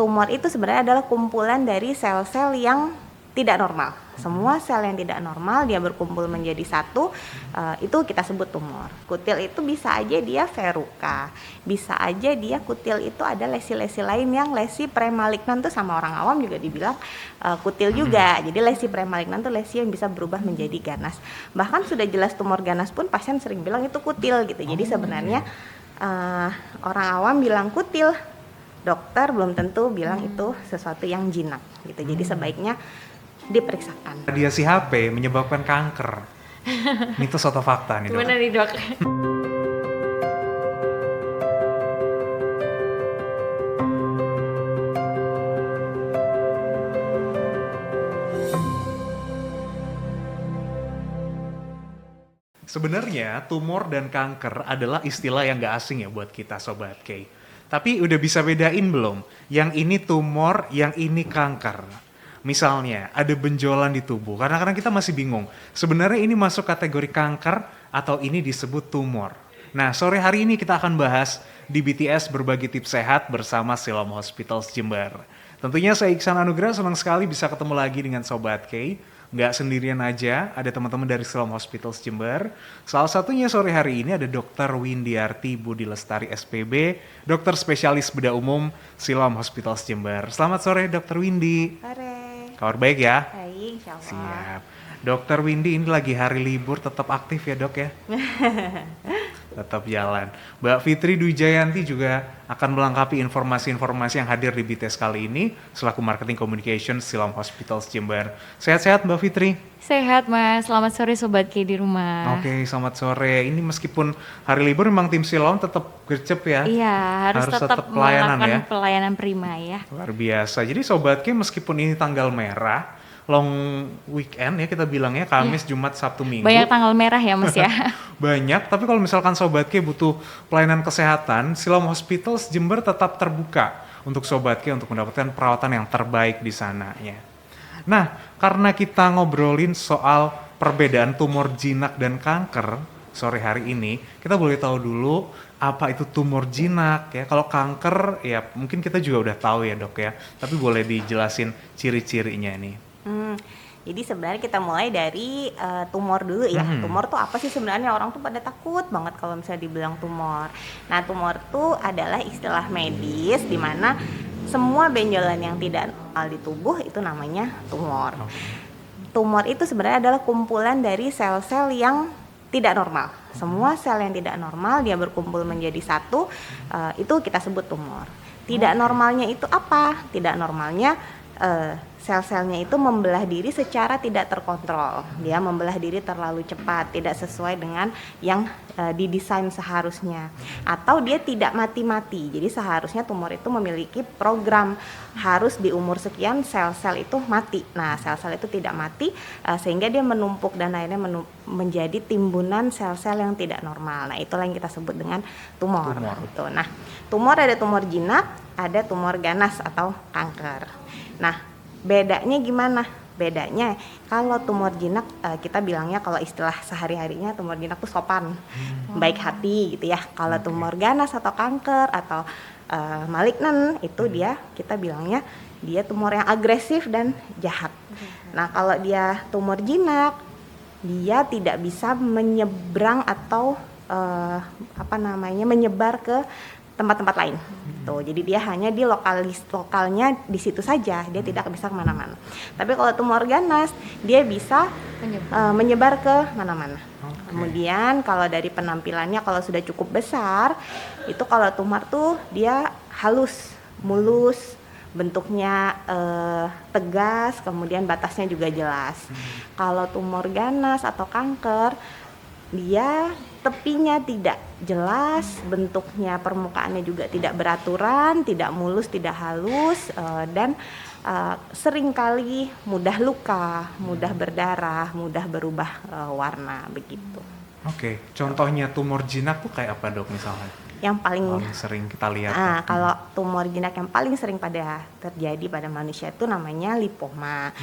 tumor itu sebenarnya adalah kumpulan dari sel-sel yang tidak normal. Semua sel yang tidak normal dia berkumpul menjadi satu, itu kita sebut tumor. Kutil itu bisa aja dia verruca, bisa aja dia kutil itu ada lesi-lesi lain yang lesi premalignan tuh sama orang awam juga dibilang kutil juga. Jadi lesi premalignan tuh lesi yang bisa berubah menjadi ganas. Bahkan sudah jelas tumor ganas pun pasien sering bilang itu kutil gitu. Jadi sebenarnya orang awam bilang kutil, dokter belum tentu bilang itu sesuatu yang jinak gitu. Jadi sebaiknya diperiksakan. Radiasi HP menyebabkan kanker. Mitos atau fakta nih, Dok? Gimana nih, Dok? Sebenarnya tumor dan kanker adalah istilah yang gak asing ya buat kita Sobat K. Tapi udah bisa bedain belum? Yang ini tumor, yang ini kanker. Misalnya ada benjolan di tubuh, kadang-kadang kita masih bingung. Sebenarnya ini masuk kategori kanker atau ini disebut tumor. Nah, sore hari ini kita akan bahas di BTS Berbagi Tips Sehat bersama Siloam Hospitals Jember. Tentunya saya Iksan Anugrah senang sekali bisa ketemu lagi dengan Sobat K. Nggak sendirian aja, ada teman-teman dari Siloam Hospitals Jember. Salah satunya sore hari ini ada Dr. Windiarti Budi Lestari SPB, dokter spesialis bedah umum Siloam Hospitals Jember. Selamat sore Dr. Windy. Sore. Kabar baik ya? Baik, insya Allah. Siap. Dokter Windy ini lagi hari libur, tetap aktif ya dok ya? Tetap jalan. Mbak Fitri Dwi Jayanti juga akan melengkapi informasi-informasi yang hadir di BTS kali ini selaku Marketing Communication Siloam Hospitals Jember. Sehat-sehat Mbak Fitri? Sehat, Mas. Selamat sore Sobat K di rumah. Oke, selamat sore. Ini meskipun hari libur memang tim Siloam tetap gercep ya? Iya, harus tetap pelayanan melakukan ya? pelayanan prima ya. Luar biasa. Jadi Sobat K meskipun ini tanggal merah, long weekend ya kita bilangnya, Kamis, Jumat, Sabtu, Minggu. Banyak tanggal merah ya, Mas ya. Banyak, tapi kalau misalkan Sobat K butuh pelayanan kesehatan, Siloam Hospitals Jember tetap terbuka untuk Sobat K untuk mendapatkan perawatan yang terbaik di sana ya. Nah, karena kita ngobrolin soal perbedaan tumor jinak dan kanker sore hari ini, kita boleh tahu dulu apa itu tumor jinak ya. Kalau kanker ya mungkin kita juga udah tahu ya dok ya, tapi boleh dijelasin ciri-cirinya nih. Jadi sebenarnya kita mulai dari tumor dulu ya. Tumor tuh apa sih sebenarnya? Orang tuh pada takut banget kalau misalnya dibilang tumor. Nah, tumor tuh adalah istilah medis di mana semua benjolan yang tidak normal di tubuh itu namanya tumor. Tumor itu sebenarnya adalah kumpulan dari sel-sel yang tidak normal. Semua sel yang tidak normal dia berkumpul menjadi satu, itu kita sebut tumor. Tidak normalnya itu apa? Tidak normalnya sel-selnya itu membelah diri secara tidak terkontrol. Dia membelah diri terlalu cepat, tidak sesuai dengan yang didesain seharusnya. Atau dia tidak mati-mati. Jadi seharusnya tumor itu memiliki program harus di umur sekian sel-sel itu mati. Nah, sel-sel itu tidak mati sehingga dia menumpuk dan akhirnya menjadi timbunan sel-sel yang tidak normal. Nah, itulah yang kita sebut dengan tumor. Gitu. Nah, tumor ada tumor jinak, ada tumor ganas atau kanker. Nah, bedanya gimana? Bedanya kalau tumor jinak kita bilangnya kalau istilah sehari-harinya tumor jinak tuh sopan, baik hati gitu ya. Kalau tumor ganas atau kanker atau malignan itu dia kita bilangnya dia tumor yang agresif dan jahat. Nah, kalau dia tumor jinak dia tidak bisa menyeberang atau menyebar ke tempat-tempat lain. Tuh, jadi dia hanya di lokalnya di situ saja, dia tidak bisa kemana-mana. Tapi kalau tumor ganas, dia bisa menyebar ke mana-mana. Kemudian kalau dari penampilannya kalau sudah cukup besar, itu kalau tumor tuh dia halus, mulus, bentuknya tegas, kemudian batasnya juga jelas. Kalau tumor ganas atau kanker, dia tepinya tidak jelas, bentuknya permukaannya juga tidak beraturan, tidak mulus, tidak halus, dan seringkali mudah luka, mudah berdarah, mudah berubah warna begitu. Oke, contohnya tumor jinak tuh kayak apa dok misalnya? Yang paling sering kita lihat. Kalau tumor jinak yang paling sering terjadi pada manusia itu namanya lipoma.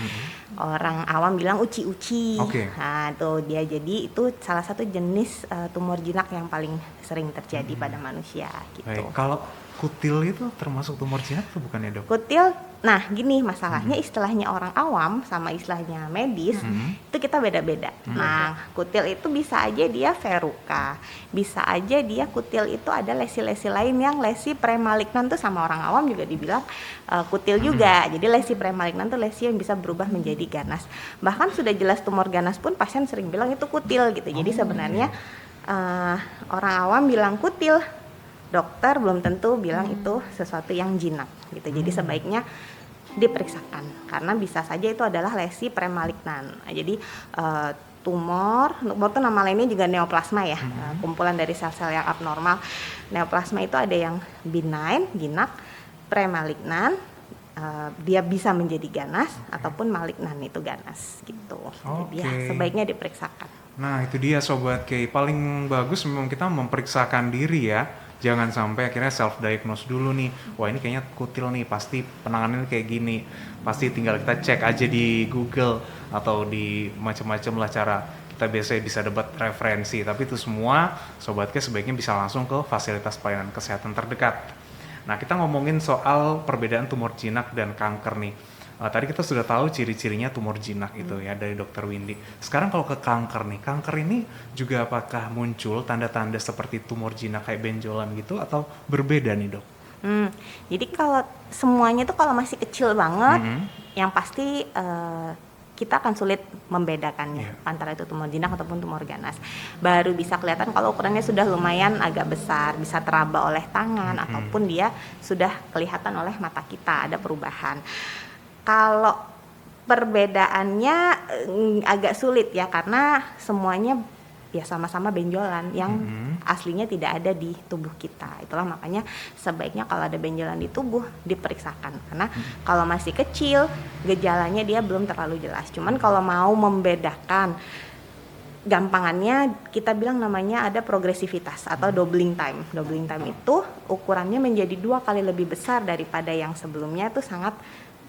Orang awam bilang uci-uci. Nah, tuh dia jadi itu salah satu jenis tumor jinak yang paling sering terjadi pada manusia gitu. Baik, kalau kutil itu termasuk tumor jinak atau bukan ya, Dok? Kutil, nah gini masalahnya istilahnya orang awam sama istilahnya medis itu kita beda-beda. Nah kutil itu bisa aja dia verruca, bisa aja dia kutil itu ada lesi-lesi lain yang lesi premalignan tuh sama orang awam juga dibilang kutil juga. Jadi lesi premalignan tuh lesi yang bisa berubah menjadi ganas. Bahkan sudah jelas tumor ganas pun pasien sering bilang itu kutil gitu. Jadi sebenarnya orang awam bilang kutil, dokter belum tentu bilang itu sesuatu yang jinak gitu. Jadi sebaiknya diperiksakan karena bisa saja itu adalah lesi premalignan. Nah, jadi tumor itu nama lainnya juga neoplasma ya, kumpulan dari sel-sel yang abnormal. Neoplasma itu ada yang benign, jinak, premalignan, dia bisa menjadi ganas ataupun malignan itu ganas gitu. Jadi ya sebaiknya diperiksakan. Nah itu dia Sobat K, paling bagus memang kita memeriksakan diri ya. Jangan sampai akhirnya self-diagnose dulu nih. Wah ini kayaknya kutil nih, pasti penanganannya kayak gini. Pasti tinggal kita cek aja di Google atau di macam-macam lah cara kita biasanya bisa dapat referensi. Tapi itu semua Sobat K sebaiknya bisa langsung ke fasilitas pelayanan kesehatan terdekat. Nah kita ngomongin soal perbedaan tumor jinak dan kanker nih. Tadi kita sudah tahu ciri-cirinya tumor jinak itu ya dari Dokter Windy. Sekarang kalau ke kanker nih, kanker ini juga apakah muncul tanda-tanda seperti tumor jinak kayak benjolan gitu atau berbeda nih, Dok? Jadi kalau semuanya tuh kalau masih kecil banget, yang pasti kita akan sulit membedakannya antara itu tumor jinak ataupun tumor ganas. Baru bisa kelihatan kalau ukurannya sudah lumayan agak besar, bisa teraba oleh tangan ataupun dia sudah kelihatan oleh mata kita ada perubahan. Kalau perbedaannya agak sulit ya karena semuanya ya sama-sama benjolan yang aslinya tidak ada di tubuh kita. Itulah makanya sebaiknya kalau ada benjolan di tubuh diperiksakan karena kalau masih kecil gejalanya dia belum terlalu jelas. Cuman kalau mau membedakan gampangannya kita bilang namanya ada progresivitas atau doubling time. Doubling time itu ukurannya menjadi 2 kali lebih besar daripada yang sebelumnya, itu sangat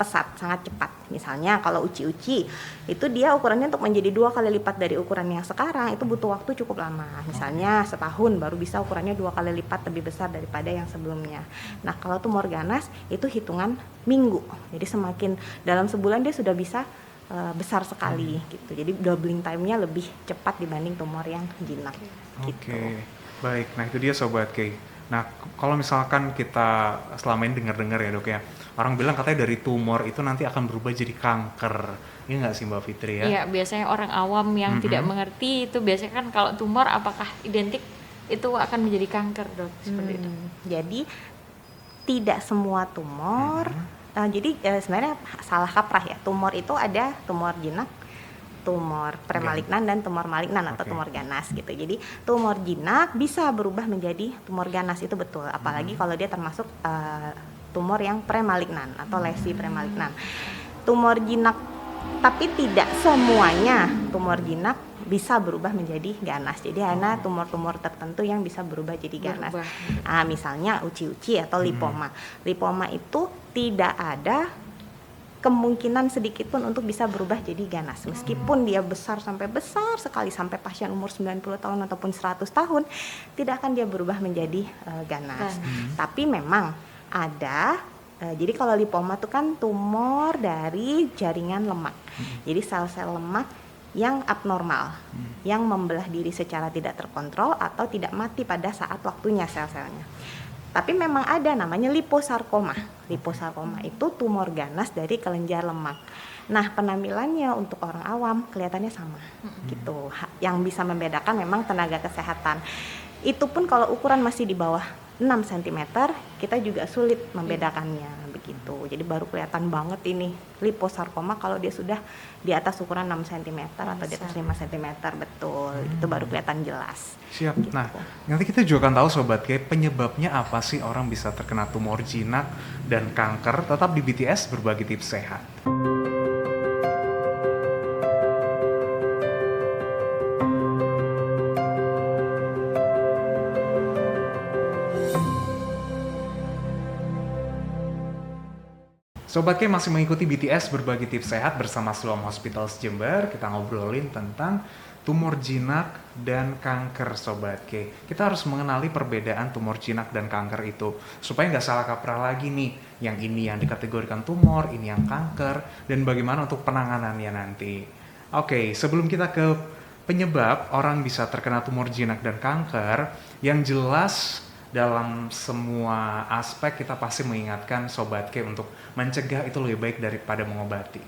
pesat, sangat cepat. Misalnya kalau uci-uci itu dia ukurannya untuk menjadi 2 kali lipat dari ukuran yang sekarang itu butuh waktu cukup lama. Misalnya setahun baru bisa ukurannya 2 kali lipat lebih besar daripada yang sebelumnya. Nah kalau tumor ganas itu hitungan minggu. Jadi semakin dalam sebulan dia sudah bisa besar sekali gitu. Jadi doubling time-nya lebih cepat dibanding tumor yang jinak. Gitu. Baik. Nah itu dia Sobat K. Nah kalau misalkan kita selama ini dengar-dengar ya Dok ya, orang bilang katanya dari tumor itu nanti akan berubah jadi kanker. Ini nggak sih Mbak Fitri ya? Iya, biasanya orang awam yang tidak mengerti itu biasanya kan kalau tumor apakah identik itu akan menjadi kanker, Dok? Seperti itu. Jadi tidak semua tumor. Jadi sebenarnya salah kaprah ya. Tumor itu ada tumor jinak, tumor premalignan dan tumor malignan atau tumor ganas gitu. Jadi tumor jinak bisa berubah menjadi tumor ganas, itu betul. Apalagi kalau dia termasuk tumor yang premalignan atau lesi premalignan. Tumor jinak, tapi tidak semuanya tumor jinak bisa berubah menjadi ganas. Jadi hanya tumor-tumor tertentu yang bisa berubah jadi ganas. Misalnya uci-uci atau lipoma. Lipoma itu tidak ada kemungkinan sedikit pun untuk bisa berubah jadi ganas. Meskipun dia besar sampai besar sekali sampai pasien umur 90 tahun ataupun 100 tahun, tidak akan dia berubah menjadi ganas. Tapi memang ada, jadi kalau lipoma itu kan tumor dari jaringan lemak. Jadi sel-sel lemak yang abnormal, yang membelah diri secara tidak terkontrol atau tidak mati pada saat waktunya sel-selnya. Tapi memang ada namanya liposarkoma. Liposarkoma itu tumor ganas dari kelenjar lemak. Nah penampilannya untuk orang awam kelihatannya sama gitu. Yang bisa membedakan memang tenaga kesehatan. Itu pun kalau ukuran masih di bawah 6 cm kita juga sulit membedakannya begitu. Jadi baru kelihatan banget ini liposarkoma kalau dia sudah di atas ukuran 6 cm atau di atas 5 cm, betul. Itu baru kelihatan jelas. Siap. Gitu. Nah, nanti kita juga akan tahu Sobat K, penyebabnya apa sih orang bisa terkena tumor jinak dan kanker. Tetap di BTS Berbagi Tips Sehat. Sobat K masih mengikuti BTS Berbagi Tips Sehat bersama Siloam Hospitals Jember. Kita ngobrolin tentang tumor jinak dan kanker Sobat K. Kita harus mengenali perbedaan tumor jinak dan kanker itu supaya nggak salah kaprah lagi nih. Yang ini yang dikategorikan tumor, ini yang kanker, dan bagaimana untuk penanganannya nanti. Oke, sebelum kita ke penyebab orang bisa terkena tumor jinak dan kanker, yang jelas dalam semua aspek kita pasti mengingatkan Sobat K untuk mencegah itu lebih baik daripada mengobati.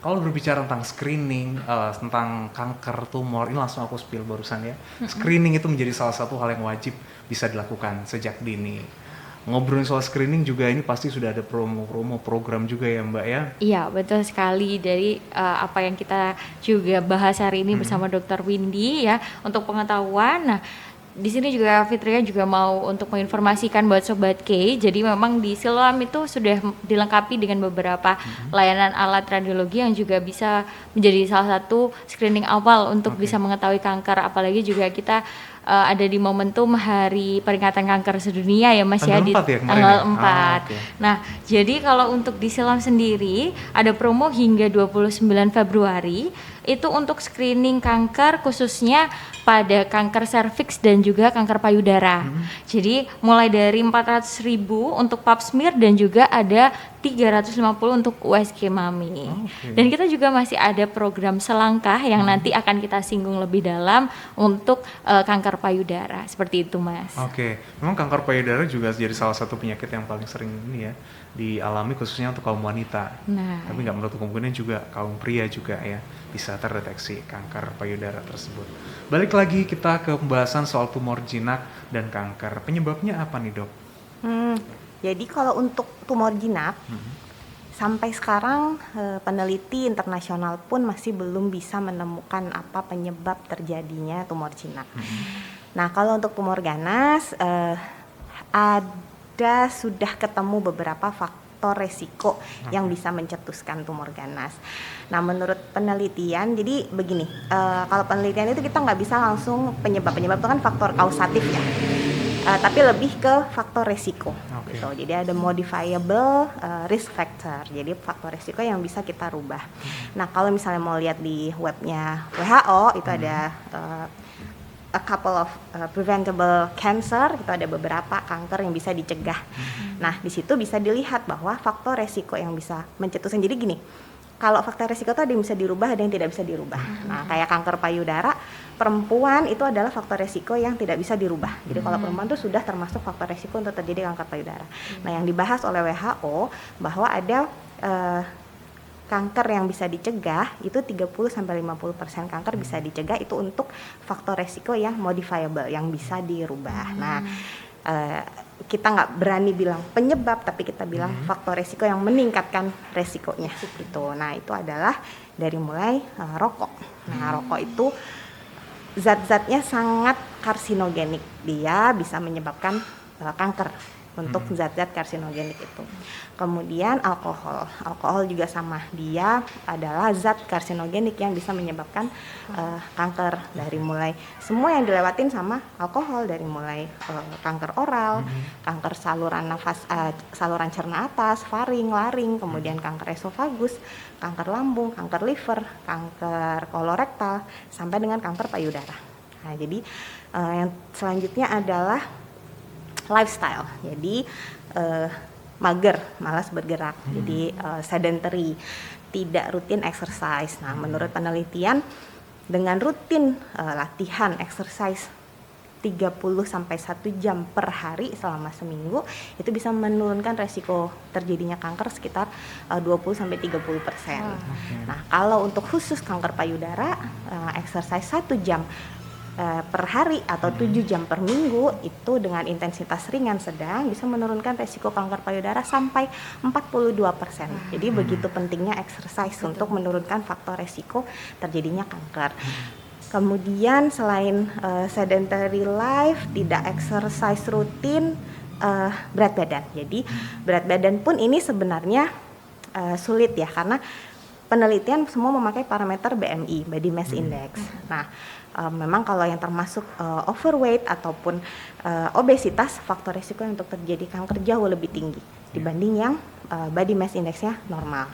Kalau berbicara tentang screening, tentang kanker, tumor, ini langsung aku spill barusan ya. Screening itu menjadi salah satu hal yang wajib bisa dilakukan sejak dini. Ngobrolin soal screening juga ini pasti sudah ada promo-promo program juga ya Mbak ya? Iya, betul sekali. Dari apa yang kita juga bahas hari ini bersama Dr. Windy ya, untuk pengetahuan. Nah, di sini juga Fitria juga mau untuk menginformasikan buat Sobat K. Jadi memang di Siloam itu sudah dilengkapi dengan beberapa layanan alat radiologi yang juga bisa menjadi salah satu screening awal untuk bisa mengetahui kanker. Apalagi juga kita ada di momentum Hari Peringatan Kanker Sedunia ya Mas Tanggal ya, 4 ya kemarin tanggal ya? 4. Okay. Nah, jadi kalau untuk di Siloam sendiri ada promo hingga 29 Februari itu untuk screening kanker khususnya pada kanker serviks dan juga kanker payudara. Jadi mulai dari 400.000 untuk pap smear dan juga ada 350 untuk USG Mami. Dan kita juga masih ada program selangkah yang nanti akan kita singgung lebih dalam untuk kanker payudara. Seperti itu Mas. Oke, memang kanker payudara juga jadi salah satu penyakit yang paling sering ini ya dialami khususnya untuk kaum wanita. Nah, Tapi nggak menutup kemungkinan juga kaum pria juga ya bisa terdeteksi kanker payudara tersebut. Balik lagi kita ke pembahasan soal tumor jinak dan kanker. Penyebabnya apa nih dok? Jadi kalau untuk tumor jinak, sampai sekarang peneliti internasional pun masih belum bisa menemukan apa penyebab terjadinya tumor jinak. Nah kalau untuk tumor ganas, ada sudah ketemu beberapa faktor resiko yang bisa mencetuskan tumor ganas. Nah menurut penelitian, jadi begini, kalau penelitian itu kita nggak bisa langsung penyebab itu kan faktor kausatif ya. Tapi lebih ke faktor resiko gitu. Jadi ada modifiable risk factor. Jadi faktor resiko yang bisa kita rubah. Nah, kalau misalnya mau lihat di webnya WHO itu ada a couple of preventable cancer, itu ada beberapa kanker yang bisa dicegah. Nah, di situ bisa dilihat bahwa faktor resiko yang bisa mencetuskan. Jadi gini, kalau faktor resiko itu ada yang bisa dirubah, ada yang tidak bisa dirubah. Nah, kayak kanker payudara, perempuan itu adalah faktor resiko yang tidak bisa dirubah. Jadi kalau perempuan itu sudah termasuk faktor resiko untuk terjadi kanker payudara. Nah, yang dibahas oleh WHO bahwa ada kanker yang bisa dicegah itu 30-50% kanker bisa dicegah itu untuk faktor resiko yang modifiable, yang bisa dirubah. Nah, kita nggak berani bilang penyebab, tapi kita bilang faktor resiko yang meningkatkan resikonya gitu. Nah itu adalah dari mulai rokok. Nah rokok itu zat-zatnya sangat karsinogenik, dia bisa menyebabkan kanker untuk zat-zat karsinogenik itu. Kemudian alkohol juga sama, dia adalah zat karsinogenik yang bisa menyebabkan kanker, dari mulai semua yang dilewatin sama alkohol, dari mulai kanker oral, kanker saluran nafas, saluran cerna atas, faring, laring, kemudian kanker esofagus, kanker lambung, kanker liver, kanker kolorektal, sampai dengan kanker payudara. Nah, jadi yang selanjutnya adalah lifestyle, jadi mager, malas bergerak, jadi sedentary, tidak rutin exercise. Nah, menurut penelitian dengan rutin latihan exercise 30-1 jam per hari selama seminggu itu bisa menurunkan resiko terjadinya kanker sekitar 20-30%. Nah, kalau untuk khusus kanker payudara, exercise 1 jam per hari atau 7 jam per minggu itu dengan intensitas ringan sedang bisa menurunkan resiko kanker payudara sampai 42%. Jadi begitu pentingnya exercise untuk menurunkan faktor resiko terjadinya kanker. Kemudian selain sedentary life, tidak exercise rutin, berat badan. Jadi berat badan pun ini sebenarnya sulit ya, karena penelitian semua memakai parameter BMI, Body Mass Index. Nah, memang kalau yang termasuk overweight ataupun obesitas, faktor risiko untuk terjadi kanker jauh lebih tinggi dibanding yang body mass index-nya normal.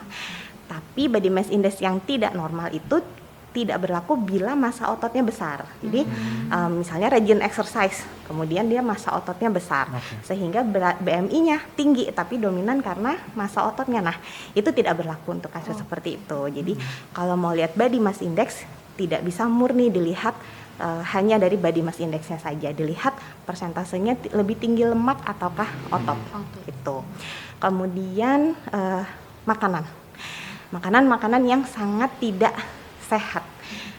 Tapi body mass index yang tidak normal itu tidak berlaku bila massa ototnya besar. Jadi misalnya rajin exercise, kemudian dia massa ototnya besar, sehingga BMI-nya tinggi tapi dominan karena massa ototnya. Nah, itu tidak berlaku untuk kasus seperti itu. Jadi kalau mau lihat body mass index tidak bisa murni dilihat hanya dari body mass index-nya saja, dilihat persentasenya lebih tinggi lemak ataukah otot. Gitu. Kemudian makanan yang sangat tidak sehat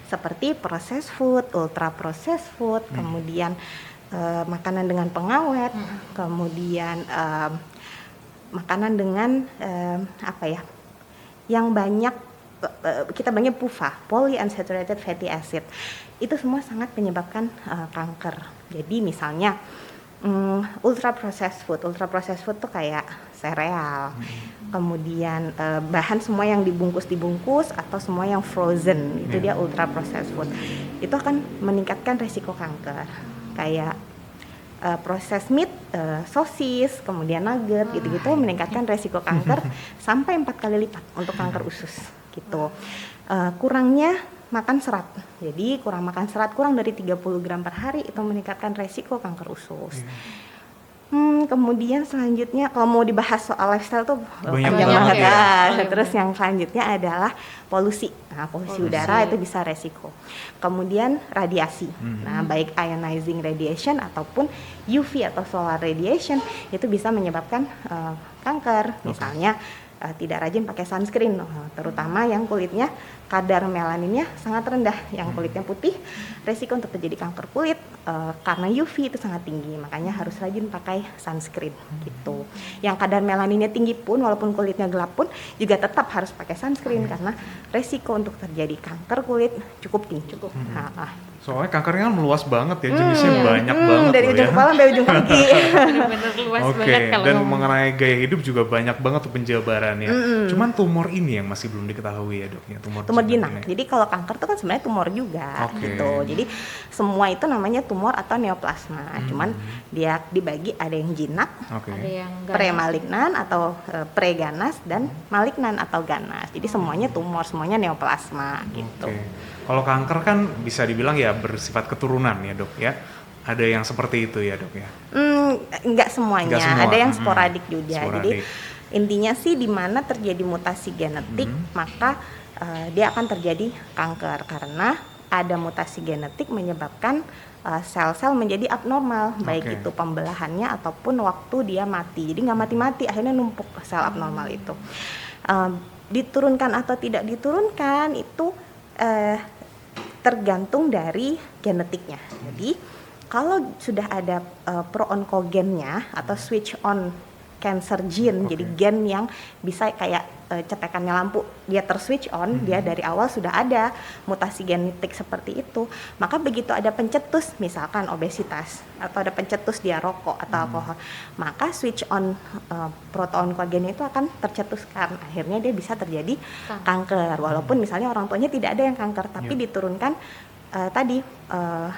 seperti processed food, ultra processed food, kemudian makanan dengan pengawet, kemudian makanan dengan yang banyak kita banyak PUFA, polyunsaturated fatty acid. Itu semua sangat menyebabkan kanker. Jadi misalnya ultra processed food tuh kayak sereal, kemudian bahan semua yang dibungkus atau semua yang frozen, itu dia ultra processed food. Itu akan meningkatkan resiko kanker. Kayak processed meat, sosis, kemudian nugget, gitu-gitu meningkatkan resiko kanker sampai 4 kali lipat untuk kanker usus gitu. Kurangnya makan serat. Jadi kurang makan serat, kurang dari 30 gram per hari itu meningkatkan resiko kanker usus. Kemudian selanjutnya kalau mau dibahas soal lifestyle tuh banyak banget ya. Terus yang selanjutnya adalah polusi. Nah, polusi udara itu bisa resiko. Kemudian radiasi. Nah, baik ionizing radiation ataupun UV atau solar radiation itu bisa menyebabkan kanker. Misalnya tidak rajin pakai sunscreen, terutama yang kulitnya kadar melaninnya sangat rendah, yang kulitnya putih, resiko untuk terjadi kanker kulit karena UV itu sangat tinggi, makanya harus rajin pakai sunscreen gitu. Yang kadar melaninnya tinggi pun, walaupun kulitnya gelap pun, juga tetap harus pakai sunscreen karena resiko untuk terjadi kanker kulit cukup tinggi. Soalnya kankernya kan meluas banget ya, jenisnya banyak banget dari ujung kepala sampai ujung kaki. Bener-bener luas banget kalau dan ngomong. mengenai gaya hidup juga banyak banget tuh penjabarannya. Cuman tumor ini yang masih belum diketahui ya dok ya, tumor jinak. Jadi kalau kanker itu kan sebenarnya tumor juga gitu. Jadi semua itu namanya tumor atau neoplasma. Cuman dia dibagi ada yang jinak, Ada yang premalignan atau preganas dan malignan atau ganas. Jadi semuanya tumor, semuanya neoplasma gitu. Kalau kanker kan bisa dibilang ya bersifat keturunan ya dok ya. Ada yang seperti itu ya dok ya? Enggak semuanya, Enggak semua. ada yang sporadik juga. Sporadik. Jadi intinya sih di mana terjadi mutasi genetik maka dia akan terjadi kanker karena ada mutasi genetik menyebabkan sel-sel menjadi abnormal, baik itu pembelahannya ataupun waktu dia mati. Jadi nggak mati-mati, akhirnya numpuk sel abnormal itu. Diturunkan atau tidak diturunkan itu tergantung dari genetiknya. Jadi kalau sudah ada pro-oncogennya atau switch on cancer gene, jadi gen yang bisa kayak cetekannya lampu, dia terswitch on, dia dari awal sudah ada mutasi genetik seperti itu, maka begitu ada pencetus, misalkan obesitas, atau ada pencetus dia rokok atau alkohol, maka switch on proto-oncogen itu akan tercetuskan, akhirnya dia bisa terjadi kanker, walaupun misalnya orang tuanya tidak ada yang kanker, tapi diturunkan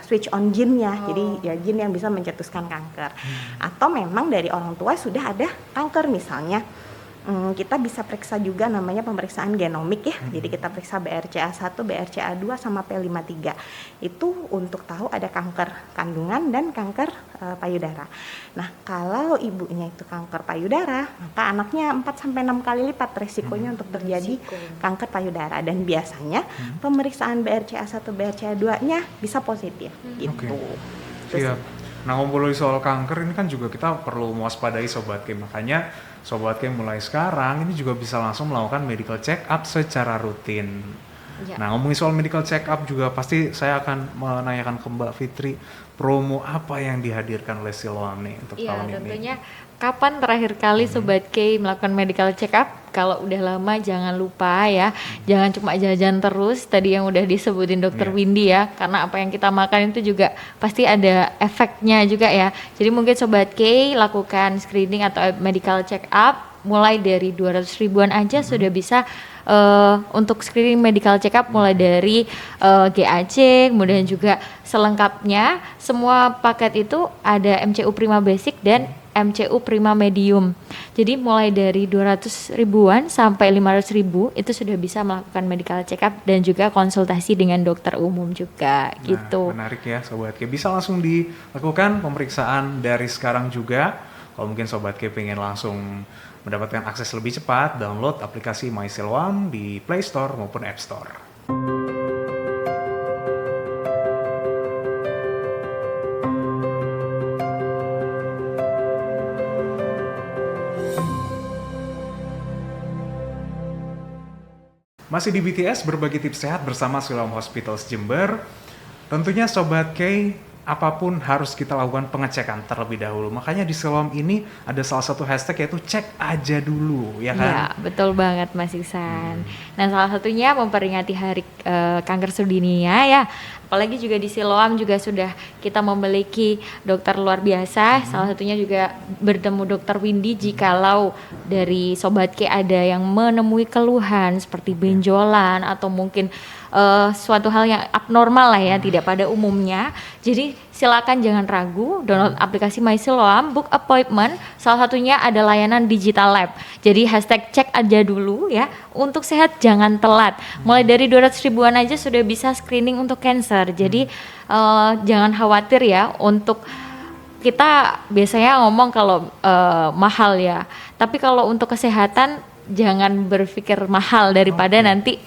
switch on gene-nya, jadi ya gene yang bisa mencetuskan kanker. Atau memang dari orang tua sudah ada kanker, misalnya kita bisa periksa juga namanya pemeriksaan genomik ya. Jadi kita periksa BRCA1, BRCA2 sama P53. Itu untuk tahu ada kanker kandungan dan kanker payudara. Nah, kalau ibunya itu kanker payudara, maka anaknya 4 sampai 6 kali lipat resikonya untuk terjadi kanker payudara, dan biasanya pemeriksaan BRCA1, BRCA2-nya bisa positif gitu. Siap. Nah, ngobrol soal kanker ini kan juga kita perlu mewaspadai Sobat Kim. Makanya Sobat Kim mulai sekarang ini juga bisa langsung melakukan medical check up secara rutin. Nah, ngomongin soal medical check up juga pasti saya akan menanyakan ke Mbak Fitri, promo apa yang dihadirkan oleh Siloam nih untuk tahun ini? Tentunya kapan terakhir kali Sobat K melakukan medical check up? Kalau udah lama jangan lupa ya, jangan cuma jajan terus tadi yang udah disebutin Dokter Windy ya, karena apa yang kita makan itu juga pasti ada efeknya juga ya. Jadi mungkin Sobat K lakukan screening atau medical check up mulai dari 200 ribuan aja sudah bisa untuk screening medical check up, mulai dari GAC, kemudian juga selengkapnya semua paket itu ada MCU Prima Basic dan MCU prima medium. Jadi mulai dari 200 ribuan sampai 500 ribu itu sudah bisa melakukan medical check up dan juga konsultasi dengan dokter umum juga gitu. Menarik ya Sobat K. Bisa langsung dilakukan pemeriksaan dari sekarang juga. Kalau mungkin Sobat K pengen langsung mendapatkan akses lebih cepat, download aplikasi MySilom di Play Store maupun App Store. Masih di BTS berbagi tips sehat bersama Siloam Hospitals Jember. Tentunya Sobat K, apapun harus kita lakukan pengecekan terlebih dahulu. Makanya di Siloam ini ada salah satu hashtag yaitu cek aja dulu, ya kan? Ya, betul banget Mas Iksan. Nah, salah satunya memperingati Hari Kanker Sedunia ya. Apalagi juga di Siloam juga sudah kita memiliki dokter luar biasa. Salah satunya juga bertemu Dokter Windy jikalau dari Sobat K ada yang menemui keluhan seperti benjolan atau mungkin suatu hal yang abnormal lah ya, tidak pada umumnya. Jadi silakan jangan ragu, download aplikasi MySilom, book appointment. Salah satunya ada layanan digital lab. Jadi hashtag cek aja dulu ya. Untuk sehat jangan telat. Mulai dari 200 ribuan aja sudah bisa screening untuk cancer. Jadi jangan khawatir ya. Untuk kita biasanya ngomong kalau mahal ya. Tapi kalau untuk kesehatan jangan berpikir mahal daripada nanti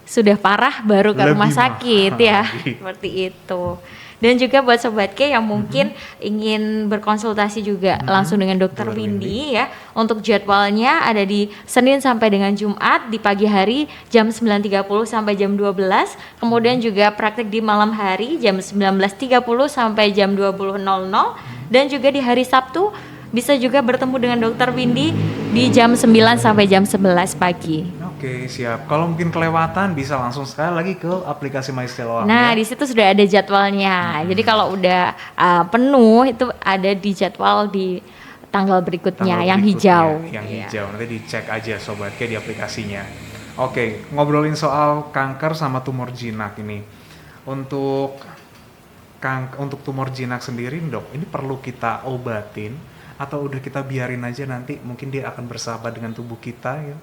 sudah parah baru ke rumah sakit ya. Seperti itu. Dan juga buat Sobat K yang mungkin ingin berkonsultasi juga langsung dengan Dokter Windy ya. Untuk jadwalnya ada di Senin sampai dengan Jumat di pagi hari jam 9.30 sampai jam 12. Kemudian juga praktik di malam hari jam 19.30 sampai jam 20.00. Dan juga di hari Sabtu bisa juga bertemu dengan Dokter Windy di jam 9 sampai jam 11 pagi. Oke, siap. Kalau mungkin kelewatan bisa langsung sekali lagi ke aplikasi MySilom. Nah, ya? di situ sudah ada jadwalnya. Jadi kalau udah penuh itu ada di jadwal di tanggal berikutnya yang hijau. Yang hijau. Nanti dicek aja Sobat K di aplikasinya. Oke, ngobrolin soal kanker sama tumor jinak ini. Untuk tumor jinak sendiri, Dok, ini perlu kita obatin atau udah kita biarin aja nanti mungkin dia akan bersahabat dengan tubuh kita ya?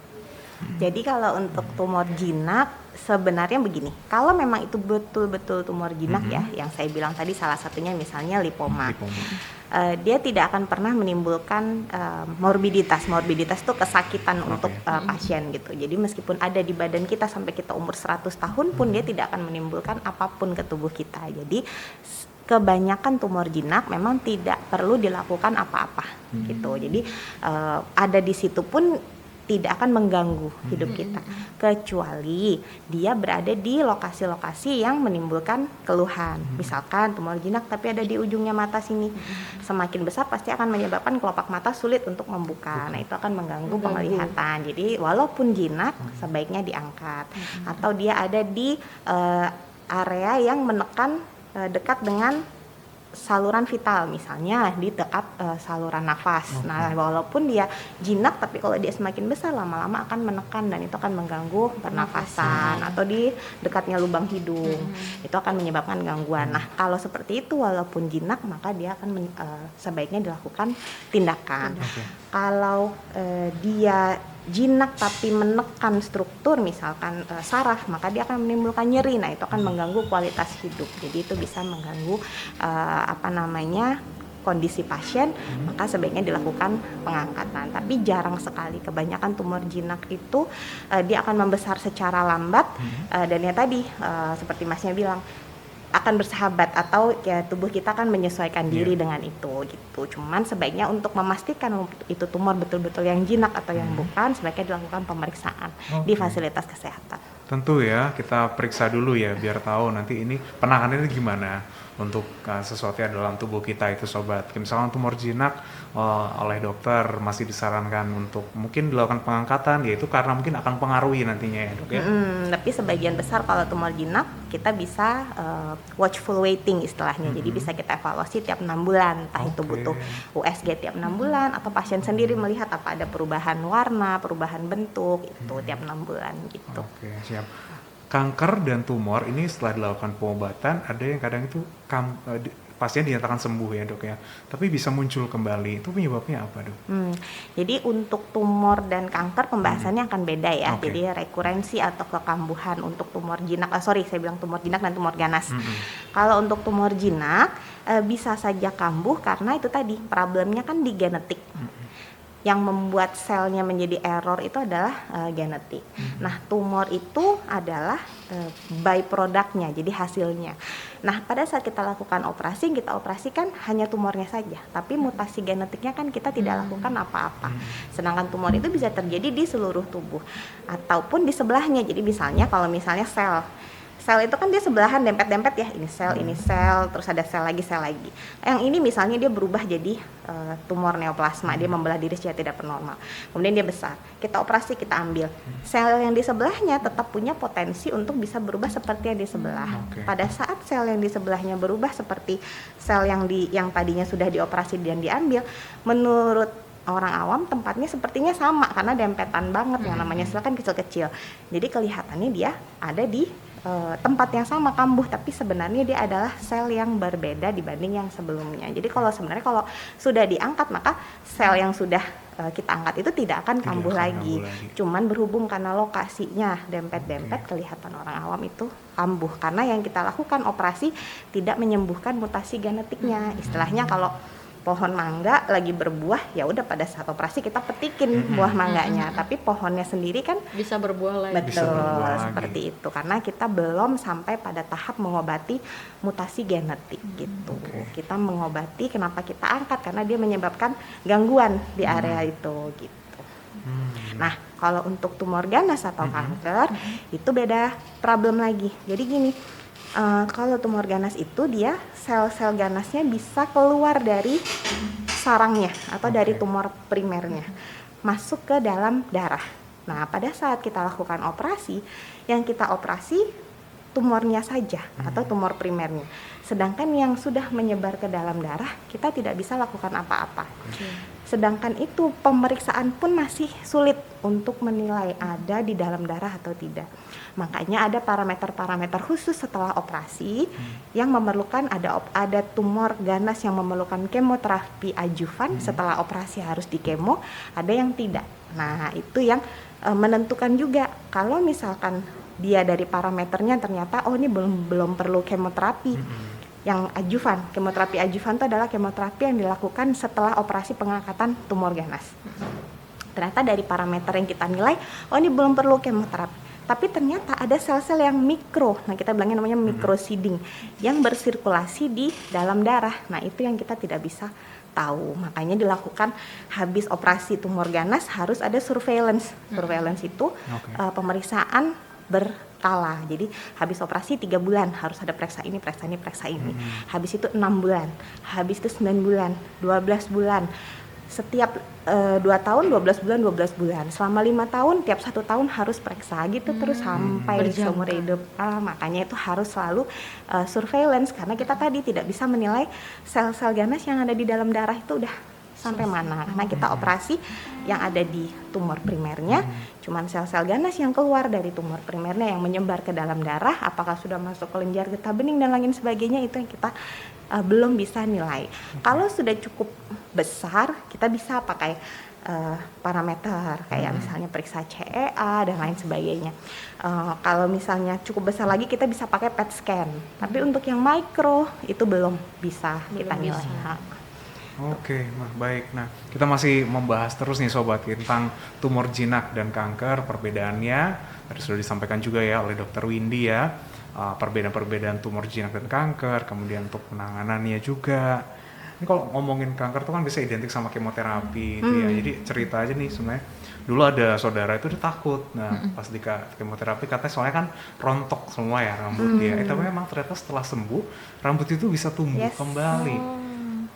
Jadi kalau untuk tumor jinak sebenarnya begini, kalau memang itu betul-betul tumor jinak ya, yang saya bilang tadi salah satunya misalnya lipoma. Dia tidak akan pernah menimbulkan morbiditas. Morbiditas itu kesakitan untuk pasien gitu. Jadi meskipun ada di badan kita sampai kita umur 100 tahun pun dia tidak akan menimbulkan apapun ke tubuh kita. Jadi kebanyakan tumor jinak memang tidak perlu dilakukan apa-apa gitu. Jadi ada di situ pun tidak akan mengganggu hidup kita, kecuali dia berada di lokasi-lokasi yang menimbulkan keluhan. Misalkan tumor jinak tapi ada di ujungnya mata sini, semakin besar pasti akan menyebabkan kelopak mata sulit untuk membuka. Nah, itu akan mengganggu penglihatan. Jadi walaupun jinak sebaiknya diangkat. Atau dia ada di area yang menekan dekat dengan saluran vital, misalnya di dekat saluran nafas. Nah, walaupun dia jinak tapi kalau dia semakin besar lama-lama akan menekan dan itu akan mengganggu pernafasan. Atau di dekatnya lubang hidung. Itu akan menyebabkan gangguan. Nah, kalau seperti itu walaupun jinak maka dia akan sebaiknya dilakukan tindakan. Kalau dia jinak tapi menekan struktur misalkan saraf, maka dia akan menimbulkan nyeri. Nah, itu akan mengganggu kualitas hidup. Jadi itu bisa mengganggu kondisi pasien, maka sebaiknya dilakukan pengangkatan. Tapi jarang sekali, kebanyakan tumor jinak itu dia akan membesar secara lambat dan ya tadi seperti Masnya bilang akan bersahabat atau ya tubuh kita akan menyesuaikan diri dengan itu gitu. Cuman sebaiknya untuk memastikan itu tumor betul-betul yang jinak atau yang bukan, sebaiknya dilakukan pemeriksaan di fasilitas kesehatan. Tentu ya, kita periksa dulu ya biar tahu nanti ini penanganannya gimana untuk sesuatu yang dalam tubuh kita itu Sobat. Misalnya tumor jinak oleh dokter masih disarankan untuk mungkin dilakukan pengangkatan, yaitu karena mungkin akan pengaruhi nantinya ya Dok ya. Tapi sebagian besar kalau tumor jinak kita bisa watchful waiting istilahnya. Jadi bisa kita evaluasi tiap 6 bulan, entah itu butuh USG tiap 6 bulan atau pasien sendiri melihat apa ada perubahan warna, perubahan bentuk itu tiap 6 bulan gitu. Oke, siap. Kanker dan tumor ini setelah dilakukan pengobatan ada yang kadang itu pasien dinyatakan sembuh ya dok ya, tapi bisa muncul kembali, itu penyebabnya apa dok? Jadi untuk tumor dan kanker pembahasannya akan beda ya. Oke. Jadi rekurensi atau kekambuhan untuk tumor jinak, saya bilang tumor jinak dan tumor ganas. Kalau untuk tumor jinak bisa saja kambuh karena itu tadi problemnya kan di genetik. Yang membuat selnya menjadi error itu adalah genetik. Nah, tumor itu adalah byproduct-nya, jadi hasilnya. Nah, pada saat kita lakukan operasi, kita operasikan hanya tumornya saja, tapi mutasi genetiknya kan kita tidak lakukan apa-apa. Sedangkan tumor itu bisa terjadi di seluruh tubuh ataupun di sebelahnya. Jadi misalnya kalau misalnya sel itu kan dia sebelahan dempet-dempet ya, ini sel, terus ada sel lagi. Yang ini misalnya dia berubah jadi tumor neoplasma, dia membelah diri secara tidak normal. Kemudian dia besar, kita operasi, kita ambil. Sel yang di sebelahnya tetap punya potensi untuk bisa berubah seperti yang di sebelah. Pada saat sel yang di sebelahnya berubah seperti sel yang tadinya sudah dioperasi dan diambil, menurut orang awam tempatnya sepertinya sama karena dempetan banget, yang namanya sel kan kecil-kecil. Jadi kelihatannya dia ada di tempat yang sama kambuh, tapi sebenarnya dia adalah sel yang berbeda dibanding yang sebelumnya. Jadi kalau sudah diangkat, maka sel yang sudah kita angkat itu tidak akan kambuh lagi. Cuman berhubung karena lokasinya dempet-dempet, kelihatan orang awam itu kambuh karena yang kita lakukan operasi tidak menyembuhkan mutasi genetiknya. Istilahnya kalau pohon mangga lagi berbuah, ya udah pada saat operasi kita petikin buah mangganya, tapi pohonnya sendiri kan bisa berbuah lagi. Betul, seperti itu karena kita belum sampai pada tahap mengobati mutasi genetik gitu. Kita mengobati, kenapa kita angkat, karena dia menyebabkan gangguan di area itu gitu. Nah, kalau untuk tumor ganas atau kanker itu beda problem lagi. Jadi gini, kalau tumor ganas itu dia sel-sel ganasnya bisa keluar dari sarangnya atau dari tumor primernya masuk ke dalam darah. Nah, pada saat kita lakukan operasi, yang kita operasi tumornya saja atau tumor primernya. Sedangkan yang sudah menyebar ke dalam darah, kita tidak bisa lakukan apa-apa. Sedangkan itu pemeriksaan pun masih sulit untuk menilai ada di dalam darah atau tidak. Makanya ada parameter-parameter khusus setelah operasi yang memerlukan ada tumor ganas yang memerlukan kemoterapi adjuvan setelah operasi harus dikemo, ada yang tidak. Nah, itu yang menentukan juga kalau misalkan dia dari parameternya ternyata ini belum perlu kemoterapi. Yang adjuvan, kemoterapi adjuvan itu adalah kemoterapi yang dilakukan setelah operasi pengangkatan tumor ganas. Ternyata dari parameter yang kita nilai, ini belum perlu kemoterapi. Tapi ternyata ada sel-sel yang mikro, nah kita bilangnya namanya microseeding, yang bersirkulasi di dalam darah. Nah, itu yang kita tidak bisa tahu. Makanya dilakukan habis operasi tumor ganas harus ada surveillance. Surveillance itu pemeriksaan berkala. Jadi habis operasi 3 bulan harus ada periksa ini. Habis itu 6 bulan, habis itu 9 bulan, 12 bulan. Setiap 2 tahun 12 bulan. Selama 5 tahun tiap 1 tahun harus periksa gitu terus sampai seumur hidup. Makanya itu harus selalu surveillance karena kita tadi tidak bisa menilai sel-sel ganas yang ada di dalam darah itu udah sampai mana, karena kita operasi yang ada di tumor primernya, cuman sel-sel ganas yang keluar dari tumor primernya yang menyebar ke dalam darah, apakah sudah masuk ke kelenjar getah bening dan lain sebagainya, itu yang kita belum bisa nilai. Kalau sudah cukup besar, kita bisa pakai parameter kayak misalnya periksa CEA dan lain sebagainya. Kalau misalnya cukup besar lagi, kita bisa pakai PET scan. Tapi untuk yang mikro itu belum bisa kita nilai. Oke, baik. Nah, kita masih membahas terus nih Sobat tentang tumor jinak dan kanker, perbedaannya. Tadi sudah disampaikan juga ya oleh Dr. Windy ya, perbedaan-perbedaan tumor jinak dan kanker, kemudian untuk penanganannya juga. Ini kalau ngomongin kanker tuh kan bisa identik sama kemoterapi gitu ya. Jadi cerita aja nih sebenarnya. Dulu ada saudara itu dia takut. Nah, pas di kemoterapi katanya soalnya kan rontok semua ya rambutnya. Tapi memang ternyata setelah sembuh, rambut itu bisa tumbuh kembali.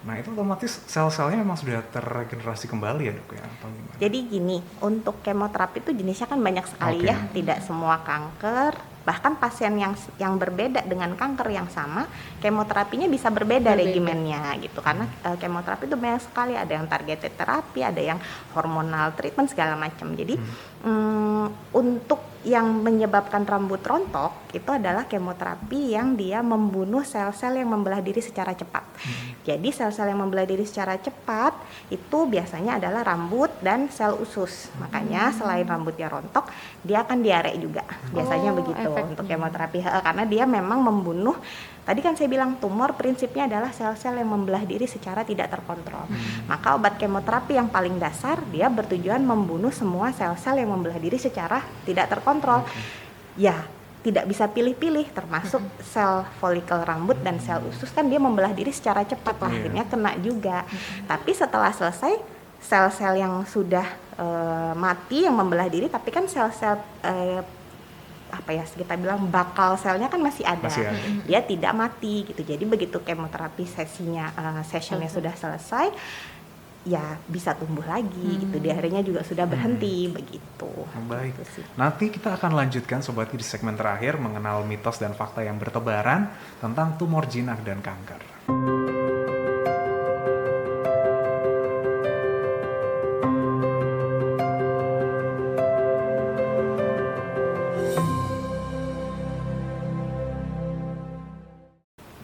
Nah, itu otomatis sel-selnya memang sudah terregenerasi kembali ya dok ya? Atau gimana? Jadi gini, untuk kemoterapi itu jenisnya kan banyak sekali ya, tidak semua kanker. Bahkan pasien yang berbeda dengan kanker yang sama, kemoterapinya bisa berbeda regimennya gitu. Karena kemoterapi itu banyak sekali, ada yang targeted terapi, ada yang hormonal treatment segala macam. Jadi untuk yang menyebabkan rambut rontok itu adalah kemoterapi yang dia membunuh sel-sel yang membelah diri secara cepat. Jadi sel-sel yang membelah diri secara cepat itu biasanya adalah rambut dan sel usus. Makanya selain rambutnya rontok, dia akan diare juga. Biasanya begitu efeknya. untuk kemoterapi, karena dia memang membunuh. Tadi kan saya bilang tumor prinsipnya adalah sel-sel yang membelah diri secara tidak terkontrol. Maka obat kemoterapi yang paling dasar dia bertujuan membunuh semua sel-sel yang membelah diri secara tidak terkontrol. Ya, tidak bisa pilih-pilih, termasuk sel folikel rambut dan sel usus kan dia membelah diri secara cepat, akhirnya kena juga. Tapi setelah selesai, sel-sel yang sudah mati yang membelah diri, tapi kan sel-sel kita bilang bakal selnya kan masih ada. Dia tidak mati gitu. Jadi begitu kemoterapi sessionnya sudah selesai, ya bisa tumbuh lagi gitu. Diarenya juga sudah berhenti begitu. Baik. Gitu sih. Nanti kita akan lanjutkan Sobat Ki di segmen terakhir mengenal mitos dan fakta yang bertebaran tentang tumor jinak dan kanker.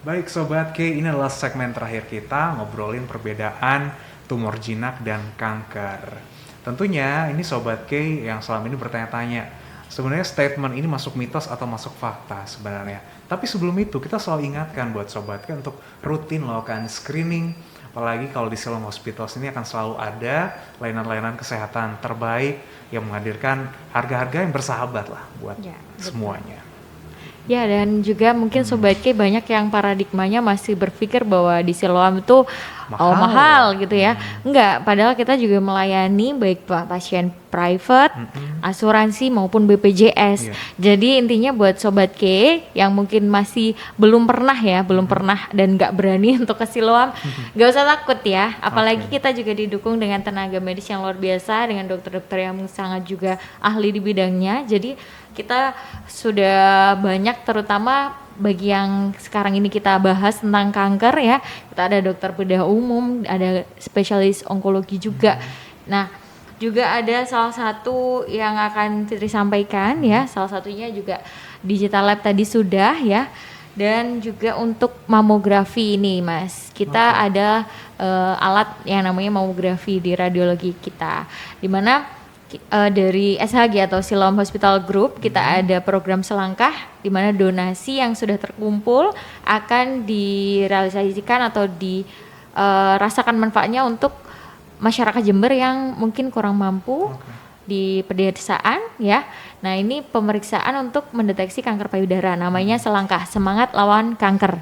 Baik Sobat K, ini adalah segmen terakhir kita ngobrolin perbedaan tumor jinak dan kanker. Tentunya ini Sobat K yang selama ini bertanya-tanya, sebenarnya statement ini masuk mitos atau masuk fakta sebenarnya. Tapi sebelum itu kita selalu ingatkan buat Sobat K untuk rutin melakukan screening. Apalagi kalau di Siloam Hospitals ini akan selalu ada layanan-layanan kesehatan terbaik yang menghadirkan harga-harga yang bersahabat lah buat semuanya. Ya, dan juga mungkin Sobat K banyak yang paradigmanya masih berpikir bahwa di Siloam itu mahal gitu ya. Enggak, padahal kita juga melayani baik pasien private, asuransi maupun BPJS. Jadi intinya buat Sobat K yang mungkin masih belum pernah dan nggak berani untuk ke Siloam, nggak usah takut ya. Apalagi kita juga didukung dengan tenaga medis yang luar biasa, dengan dokter-dokter yang sangat juga ahli di bidangnya. Jadi kita sudah banyak, terutama bagi yang sekarang ini kita bahas tentang kanker ya, kita ada dokter bedah umum, ada spesialis onkologi juga. Nah, juga ada salah satu yang akan Fitri sampaikan ya, salah satunya juga Digital Lab tadi sudah ya. Dan juga untuk mamografi ini Mas, kita ada alat yang namanya mamografi di radiologi kita, dimana dari SHG atau Siloam Hospital Group kita ada program selangkah di mana donasi yang sudah terkumpul akan direalisasikan atau dirasakan manfaatnya untuk masyarakat Jember yang mungkin kurang mampu di pedesaan ya. Nah, ini pemeriksaan untuk mendeteksi kanker payudara, namanya selangkah, semangat lawan kanker.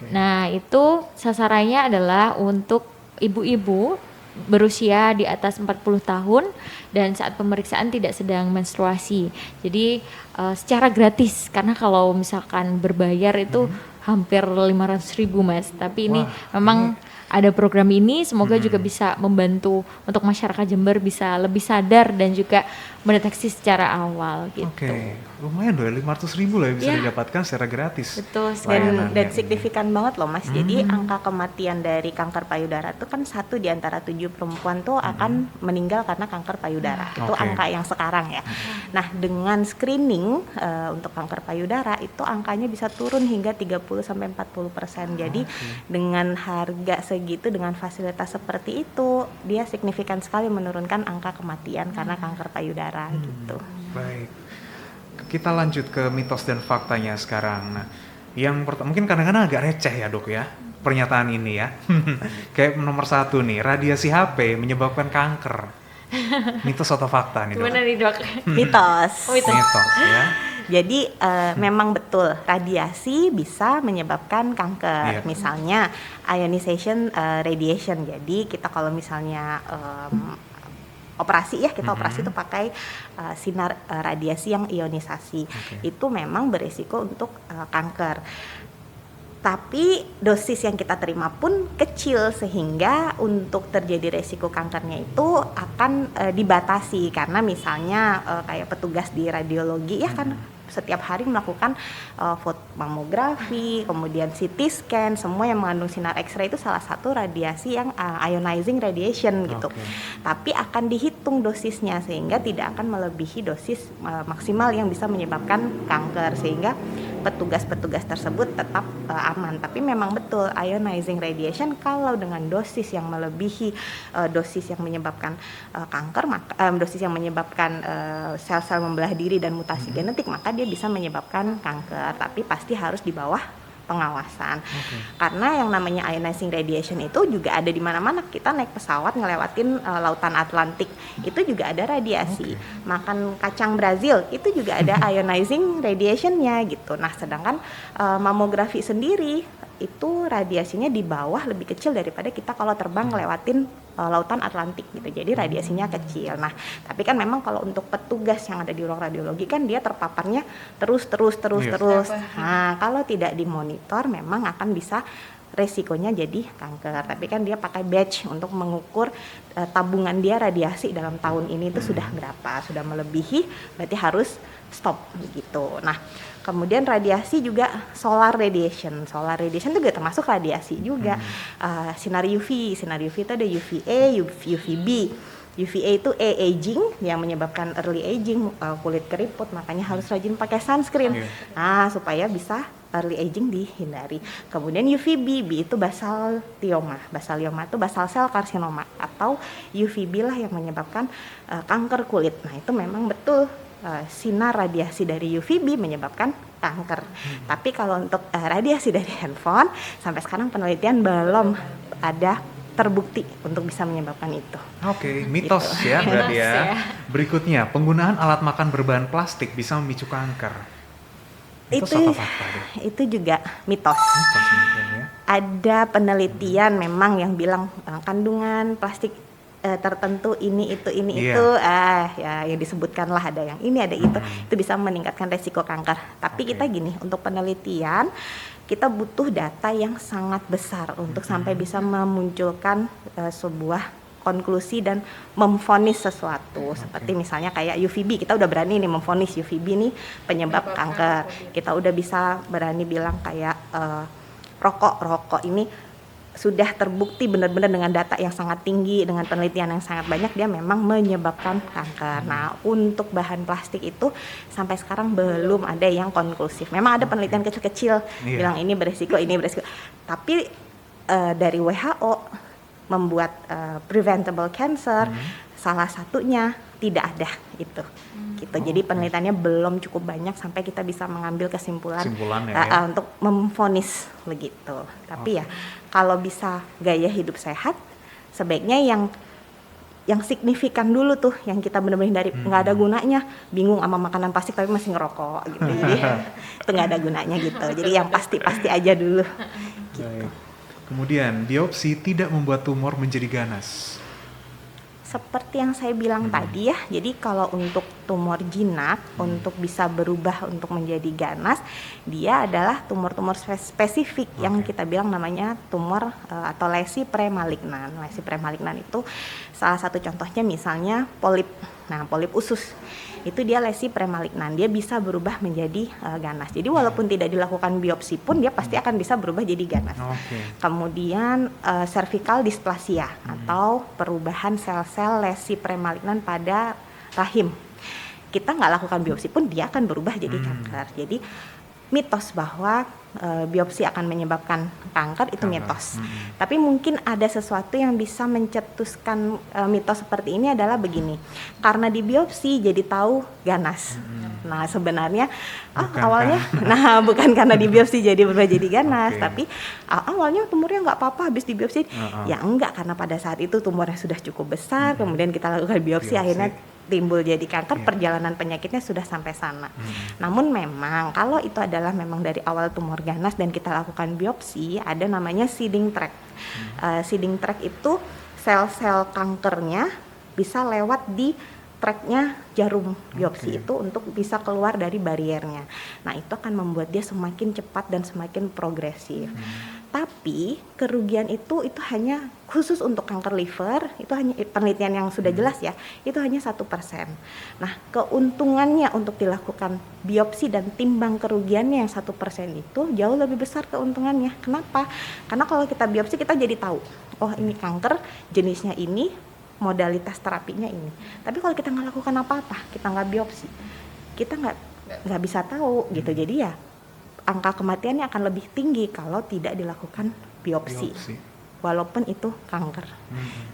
Nah, itu sasarannya adalah untuk ibu-ibu berusia di atas 40 tahun dan saat pemeriksaan tidak sedang menstruasi. Jadi secara gratis, karena kalau misalkan berbayar itu hampir 500.000 Mas. Tapi ini memang ada program ini, semoga juga bisa membantu untuk masyarakat Jember bisa lebih sadar dan juga mendeteksi secara awal gitu. Lumayan loh, 500.000 lah yang bisa didapatkan secara gratis. Betul, dan signifikan banget loh Mas. Jadi angka kematian dari kanker payudara itu kan 1 di antara 7 perempuan tuh akan meninggal karena kanker payudara. Itu angka yang sekarang ya. Nah, dengan screening untuk kanker payudara itu angkanya bisa turun hingga 30-40%. Jadi dengan harga segitu, dengan fasilitas seperti itu, dia signifikan sekali menurunkan angka kematian karena kanker payudara gitu. Baik. Kita lanjut ke mitos dan faktanya sekarang. Nah, yang mungkin kadang-kadang agak receh ya Dok ya, pernyataan ini ya. Kayak nomor 1 nih, radiasi HP menyebabkan kanker. Mitos atau fakta nih Dok? Gimana nih Dok? Mitos. Mitos ya. Jadi memang betul radiasi bisa menyebabkan kanker. Misalnya ionization radiation. Jadi kita kalau misalnya operasi ya, kita operasi itu pakai sinar radiasi yang ionisasi. Itu memang berisiko untuk kanker. Tapi dosis yang kita terima pun kecil, sehingga untuk terjadi resiko kankernya itu akan dibatasi. Karena misalnya kayak petugas di radiologi ya kan setiap hari melakukan foto mamografi, kemudian CT scan, semua yang mengandung sinar X-ray itu salah satu radiasi yang ionizing radiation gitu. Tapi akan dihitung dosisnya sehingga tidak akan melebihi dosis maksimal yang bisa menyebabkan kanker, sehingga petugas-petugas tersebut tetap aman. Tapi memang betul ionizing radiation kalau dengan dosis yang melebihi dosis yang menyebabkan kanker, maka dosis yang menyebabkan sel-sel membelah diri dan mutasi genetik, maka dia bisa menyebabkan kanker. Tapi pasti harus di bawah pengawasan. Karena yang namanya ionizing radiation itu juga ada di mana-mana. Kita naik pesawat ngelewatin lautan Atlantik, itu juga ada radiasi. Makan kacang Brazil itu juga ada ionizing radiationnya gitu. Nah, sedangkan mamografi sendiri itu radiasinya di bawah, lebih kecil daripada kita kalau terbang ngelewatin lautan Atlantik gitu. Jadi radiasinya kecil. Nah, tapi kan memang kalau untuk petugas yang ada di ruang radiologi kan dia terpaparnya terus. Nah, kalau tidak dimonitor memang akan bisa resikonya jadi kanker. Tapi kan dia pakai batch untuk mengukur tabungan dia radiasi dalam tahun ini itu sudah berapa, sudah melebihi berarti harus stop gitu. Nah, kemudian radiasi juga solar radiation juga termasuk radiasi juga. Sinar UV itu ada UVA, UVB. UVA itu aging yang menyebabkan early aging, kulit keriput, makanya harus rajin pakai sunscreen. Nah, supaya bisa early aging dihindari. Kemudian UVB, B itu basal lioma itu basal sel karsinoma, atau UVB lah yang menyebabkan kanker kulit. Nah, itu memang betul sinar radiasi dari UVB menyebabkan kanker. Tapi kalau untuk radiasi dari handphone, sampai sekarang penelitian belum ada terbukti untuk bisa menyebabkan itu. Oke, mitos gitu. Ya berarti ya. Berikutnya, penggunaan alat makan berbahan plastik bisa memicu kanker. Itu juga mitos. Ya. Ada penelitian memang yang bilang kandungan plastik tertentu itu ya yang disebutkan lah, ada yang ini ada itu bisa meningkatkan resiko kanker. Tapi kita gini, untuk penelitian kita butuh data yang sangat besar untuk sampai bisa memunculkan sebuah konklusi dan memvonis sesuatu. Seperti misalnya kayak UVB, kita udah berani nih memvonis UVB nih penyebab kanker. Kita udah bisa berani bilang kayak rokok ini sudah terbukti benar-benar dengan data yang sangat tinggi, dengan penelitian yang sangat banyak, dia memang menyebabkan kanker. Nah, untuk bahan plastik itu sampai sekarang belum ada yang konklusif. Memang ada penelitian kecil-kecil bilang ini beresiko. Tapi dari WHO membuat preventable cancer, salah satunya tidak ada itu. Gitu. Jadi penelitiannya belum cukup banyak sampai kita bisa mengambil kesimpulan untuk memvonis begitu. Tapi ya kalau bisa gaya hidup sehat, sebaiknya yang signifikan dulu tuh, yang kita benar-benar hindari. Nggak ada gunanya bingung sama makanan plastik tapi masih ngerokok gitu. Jadi itu nggak ada gunanya gitu. Jadi yang pasti aja dulu. Gitu. Kemudian biopsi tidak membuat tumor menjadi ganas. Seperti yang saya bilang tadi ya, jadi kalau untuk tumor jinak untuk bisa berubah untuk menjadi ganas, dia adalah tumor-tumor spesifik yang kita bilang namanya tumor atau lesi premalignan. Lesi premalignan itu salah satu contohnya misalnya polip. Nah, polip usus itu dia lesi premalignan, dia bisa berubah menjadi ganas. Jadi walaupun tidak dilakukan biopsi pun dia pasti akan bisa berubah jadi ganas. Kemudian cervical dysplasia atau perubahan sel-sel lesi premalignan pada rahim. Kita nggak lakukan biopsi pun dia akan berubah jadi kanker. Jadi mitos bahwa biopsi akan menyebabkan kanker itu mitos. Tapi mungkin ada sesuatu yang bisa mencetuskan mitos seperti ini adalah begini. Karena di biopsi jadi tahu ganas. Nah, sebenarnya awalnya bukan karena di biopsi jadi berubah jadi ganas, tapi awalnya tumornya nggak apa-apa habis di biopsi. Ya enggak, karena pada saat itu tumornya sudah cukup besar, kemudian kita lakukan biopsi. Akhirnya timbul jadi kanker, perjalanan penyakitnya sudah sampai sana. Namun memang kalau itu adalah memang dari awal tumor ganas dan kita lakukan biopsi, ada namanya seeding tract. Seeding tract itu sel-sel kankernya bisa lewat di tracknya jarum biopsi itu untuk bisa keluar dari bariernya. Nah, itu akan membuat dia semakin cepat dan semakin progresif. Tapi kerugian itu hanya khusus untuk kanker liver, itu hanya penelitian yang sudah jelas ya, itu hanya 1%. Nah, keuntungannya untuk dilakukan biopsi dan timbang kerugiannya yang 1% itu jauh lebih besar keuntungannya. Kenapa? Karena kalau kita biopsi kita jadi tahu, oh ini kanker, jenisnya ini, modalitas terapinya ini. Tapi kalau kita nggak lakukan apa-apa, kita nggak biopsi, kita nggak bisa tahu gitu. Jadi ya angka kematiannya akan lebih tinggi kalau tidak dilakukan biopsi. Walaupun itu kanker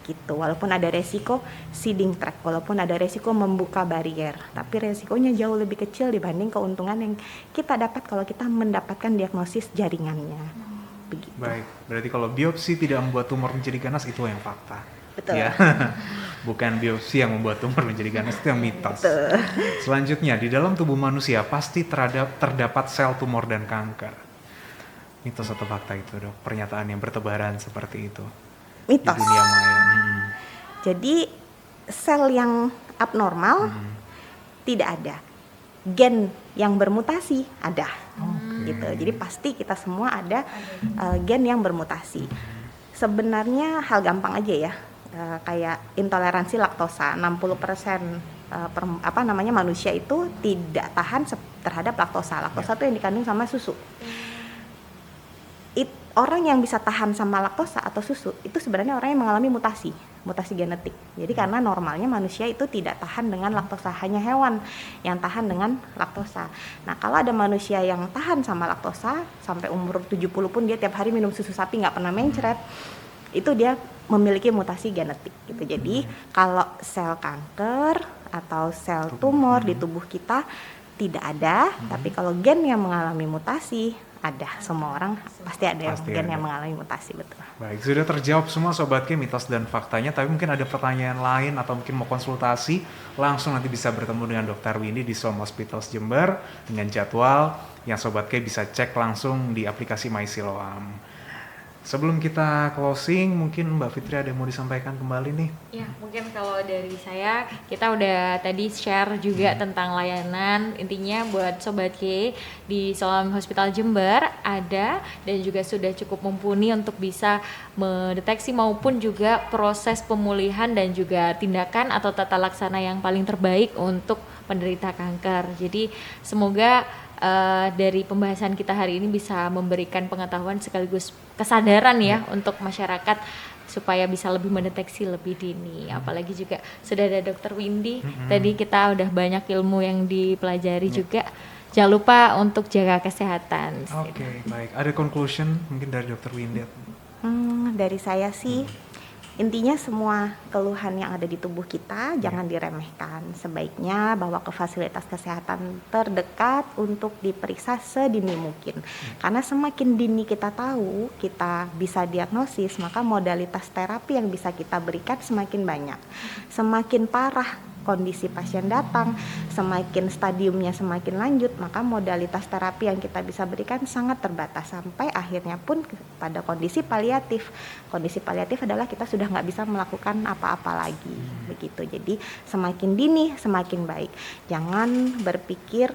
gitu, walaupun ada resiko seeding tract, walaupun ada resiko membuka barier, tapi resikonya jauh lebih kecil dibanding keuntungan yang kita dapat kalau kita mendapatkan diagnosis jaringannya. Begitu. Baik, berarti kalau biopsi tidak membuat tumor menjadi ganas itu yang fakta. Betul. Ya. Bukan biopsi yang membuat tumor menjadi ganas, itu yang mitos. Betul. Selanjutnya, di dalam tubuh manusia pasti terdapat sel tumor dan kanker. Mitos atau fakta itu, Dok? Pernyataan yang bertebaran seperti itu Mitos. di dunia maya. Jadi sel yang abnormal tidak ada. Gen yang bermutasi ada. Gitu. Jadi pasti kita semua ada gen yang bermutasi. Sebenarnya hal gampang aja ya. Kayak intoleransi laktosa, 60% manusia itu tidak tahan terhadap laktosa. Laktosa itu yang dikandung sama susu. Orang yang bisa tahan sama laktosa atau susu itu sebenarnya orang yang mengalami mutasi genetik. Jadi karena normalnya manusia itu tidak tahan dengan laktosa, hanya hewan yang tahan dengan laktosa. Nah, kalau ada manusia yang tahan sama laktosa sampai umur 70 pun dia tiap hari minum susu sapi nggak pernah mencret, itu dia memiliki mutasi genetik gitu. Jadi kalau sel kanker atau sel tumor di tubuh kita tidak ada, tapi kalau gen yang mengalami mutasi ada. Semua orang pasti ada gen yang mengalami mutasi, betul. Baik, sudah terjawab semua Sobat K mitos dan faktanya, tapi mungkin ada pertanyaan lain atau mungkin mau konsultasi, langsung nanti bisa bertemu dengan Dr. Windy di SOM Hospitals Jember dengan jadwal yang Sobat K bisa cek langsung di aplikasi MySiloam. Sebelum kita closing, mungkin Mbak Fitri ada yang mau disampaikan kembali nih? Ya, mungkin kalau dari saya, kita udah tadi share juga tentang layanan. Intinya buat Sobat K di SOM Hospital Jember ada dan juga sudah cukup mumpuni untuk bisa mendeteksi maupun juga proses pemulihan dan juga tindakan atau tata laksana yang paling terbaik untuk penderita kanker. Jadi semoga dari pembahasan kita hari ini bisa memberikan pengetahuan sekaligus kesadaran ya untuk masyarakat supaya bisa lebih mendeteksi lebih dini. Apalagi juga sudah ada Dr. Windy. Tadi kita udah banyak ilmu yang dipelajari juga. Jangan lupa untuk jaga kesehatan. Oke, baik. Ada conclusion mungkin dari Dr. Windy? Dari saya sih, intinya semua keluhan yang ada di tubuh kita jangan diremehkan. Sebaiknya bawa ke fasilitas kesehatan terdekat untuk diperiksa sedini mungkin. Karena semakin dini kita tahu, kita bisa diagnosis, maka modalitas terapi yang bisa kita berikan semakin banyak. Semakin parah kondisi pasien datang, semakin stadiumnya semakin lanjut, maka modalitas terapi yang kita bisa berikan sangat terbatas sampai akhirnya pun pada kondisi paliatif. Kondisi paliatif adalah kita sudah nggak bisa melakukan apa-apa lagi, begitu. Jadi semakin dini semakin baik. Jangan berpikir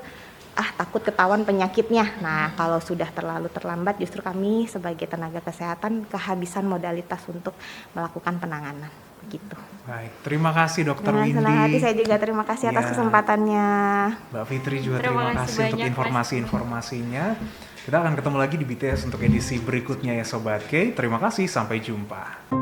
takut ketahuan penyakitnya. Nah, kalau sudah terlalu terlambat, justru kami sebagai tenaga kesehatan kehabisan modalitas untuk melakukan penanganan. Gitu. Baik, terima kasih Dr. Windy. Senang hati, saya juga terima kasih atas kesempatannya. Mbak Fitri juga terima kasih untuk informasi-informasinya. Kita akan ketemu lagi di BTS untuk edisi berikutnya ya Sobat K. Terima kasih, sampai jumpa.